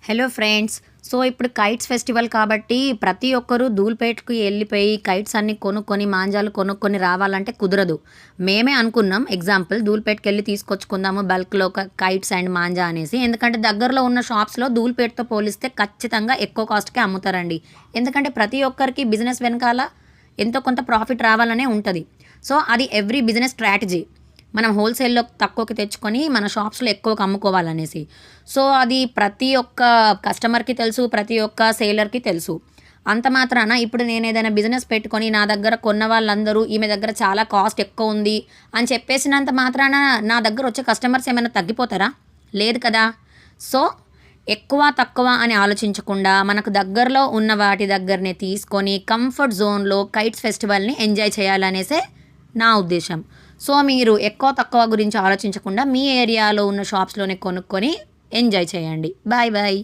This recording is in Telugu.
Hello friends. సో ఇప్పుడు కైట్స్ ఫెస్టివల్ కాబట్టి ప్రతి ఒక్కరూ ధూల్‌పేట్‌కి వెళ్ళిపోయి కైట్స్ అన్నీ కొనుక్కొని, మాంజాలు కొనుక్కొని రావాలంటే కుదరదు. మేమే అనుకున్నాం ఎగ్జాంపుల్ ధూల్‌పేట్‌కెళ్ళి తీసుకొచ్చుకుందాము బల్క్‌లో కైట్స్ అండ్ మాంజా అనేసి. ఎందుకంటే దగ్గరలో ఉన్న షాప్స్‌లో ధూల్‌పేట్‌తో పోలిస్తే ఖచ్చితంగా ఎక్కువ కాస్ట్‌కే అమ్ముతారండి. ఎందుకంటే ప్రతి ఒక్కరికి బిజినెస్ వెనకాల ఎంతో కొంత ప్రాఫిట్ రావాలనే ఉంటది. సో అది ఎవ్రీ బిజినెస్ స్ట్రాటజీ. మనం హోల్‌సేల్‌లో తక్కువకి తెచ్చుకొని మన షాప్స్‌లో ఎక్కువకి అమ్ముకోవాలనేసి. సో అది ప్రతి ఒక్క కస్టమర్‌కి తెలుసు. ప్రతి ఒక్క సేలర్‌కి తెలుసు. అంత మాత్రాన ఇప్పుడు నేనేదైనా బిజినెస్ పెట్టుకొని నా దగ్గర కొన్న వాళ్ళందరూ ఈమె దగ్గర చాలా కాస్ట్ ఎక్కువుంది అని చెప్పేసినంత మాత్రాన నా దగ్గరొచ్చే కస్టమర్స్ ఏమైనా తగ్గిపోతారా? లేదు కదా! సో ఎక్కువ, తక్కువ అని ఆలోచించకుండా మనకు దగ్గరలో ఉన్న వాటి దగ్గరనే తీసుకొని కంఫర్ట్ జోన్‌లో కైట్స్ ఫెస్టివల్‌ని ఎంజాయ్ చేయాలనేసే నా ఉద్దేశ్యం. సో మీరు ఎక్కువ, తక్కువ గురించి ఆలోచించకుండా మీ ఏరియాలో ఉన్న షాప్స్‌లోనే కొనుక్కొని ఎంజాయ్ చేయండి. Bye bye.